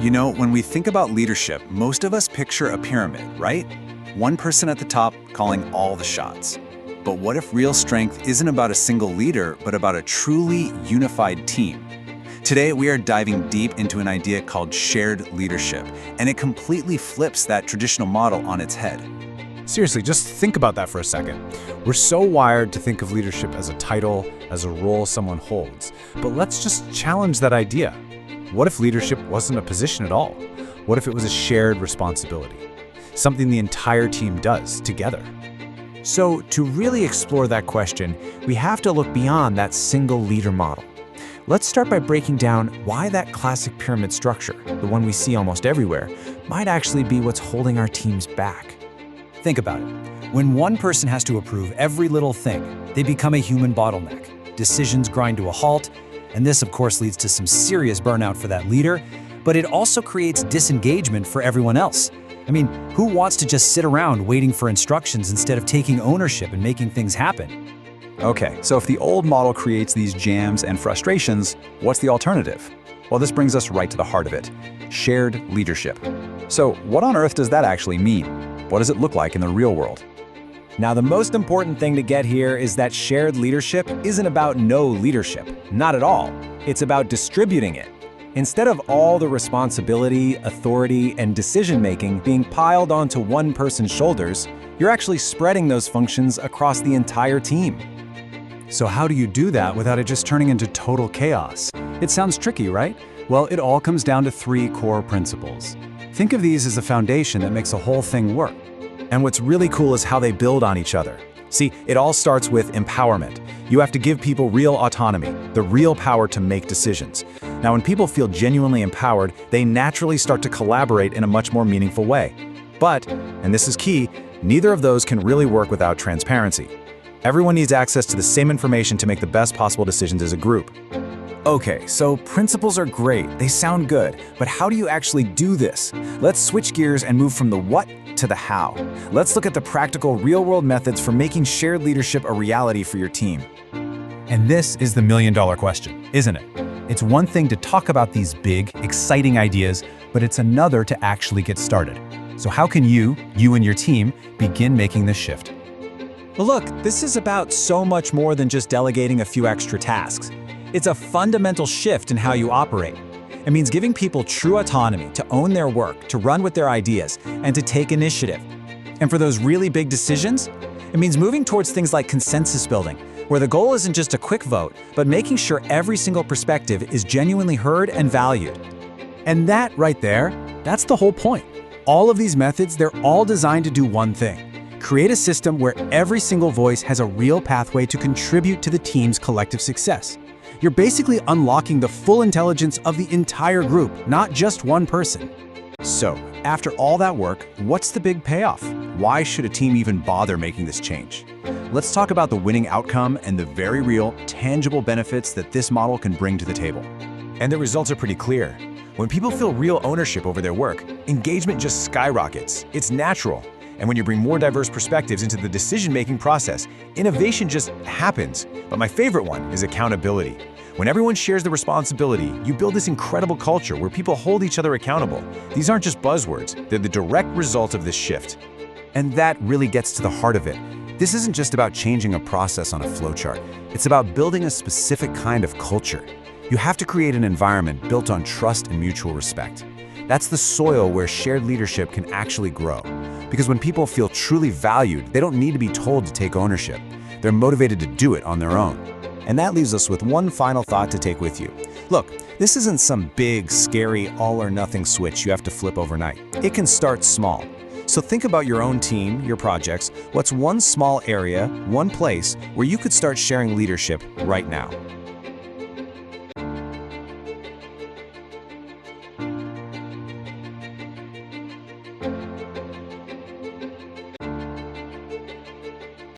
When we think about leadership, most of us picture a pyramid, right? One person at the top calling all the shots. But what if real strength isn't about a single leader, but about a truly unified team? Today, we are diving deep into an idea called shared leadership, and it completely flips that traditional model on its head. Seriously, just think about that for a second. We're so wired to think of leadership as a title, as a role someone holds. But let's just challenge that idea. What if leadership wasn't a position at all? What if it was a shared responsibility? Something the entire team does together. So, to really explore that question, we have to look beyond that single leader model. Let's start by breaking down why that classic pyramid structure, the one we see almost everywhere, might actually be what's holding our teams back. Think about it. When one person has to approve every little thing, they become a human bottleneck. Decisions grind to a halt, and this, of course, leads to some serious burnout for that leader, but it also creates disengagement for everyone else. Who wants to just sit around waiting for instructions instead of taking ownership and making things happen? Okay, so if the old model creates these jams and frustrations, what's the alternative? Well, this brings us right to the heart of it: shared leadership. So what on earth does that actually mean? What does it look like in the real world? Now, the most important thing to get here is that shared leadership isn't about no leadership. Not at all. It's about distributing it. Instead of all the responsibility, authority, and decision-making being piled onto one person's shoulders, you're actually spreading those functions across the entire team. So how do you do that without it just turning into total chaos? It sounds tricky, right? Well, it all comes down to 3 core principles. Think of these as the foundation that makes the whole thing work. And what's really cool is how they build on each other. See, it all starts with empowerment. You have to give people real autonomy, the real power to make decisions. Now, when people feel genuinely empowered, they naturally start to collaborate in a much more meaningful way. But, and this is key, neither of those can really work without transparency. Everyone needs access to the same information to make the best possible decisions as a group. Okay, so principles are great, they sound good, but how do you actually do this? Let's switch gears and move from the what to the how. Let's look at the practical, real-world methods for making shared leadership a reality for your team. And this is the million-dollar question, isn't it? It's one thing to talk about these big, exciting ideas, but it's another to actually get started. So how can you and your team, begin making this shift? Well, look, this is about so much more than just delegating a few extra tasks. It's a fundamental shift in how you operate. It means giving people true autonomy to own their work, to run with their ideas, and to take initiative. And for those really big decisions, it means moving towards things like consensus building, where the goal isn't just a quick vote, but making sure every single perspective is genuinely heard and valued. And that right there, that's the whole point. All of these methods, they're all designed to do one thing: create a system where every single voice has a real pathway to contribute to the team's collective success. You're basically unlocking the full intelligence of the entire group, not just one person. So, after all that work, what's the big payoff? Why should a team even bother making this change? Let's talk about the winning outcome and the very real, tangible benefits that this model can bring to the table. And the results are pretty clear. When people feel real ownership over their work, engagement just skyrockets. It's natural. And when you bring more diverse perspectives into the decision-making process, innovation just happens. But my favorite one is accountability. When everyone shares the responsibility, you build this incredible culture where people hold each other accountable. These aren't just buzzwords, they're the direct result of this shift. And that really gets to the heart of it. This isn't just about changing a process on a flowchart. It's about building a specific kind of culture. You have to create an environment built on trust and mutual respect. That's the soil where shared leadership can actually grow. Because when people feel truly valued, they don't need to be told to take ownership. They're motivated to do it on their own. And that leaves us with one final thought to take with you. Look, this isn't some big, scary, all-or-nothing switch you have to flip overnight. It can start small. So think about your own team, your projects. What's one small area, one place, where you could start sharing leadership right now?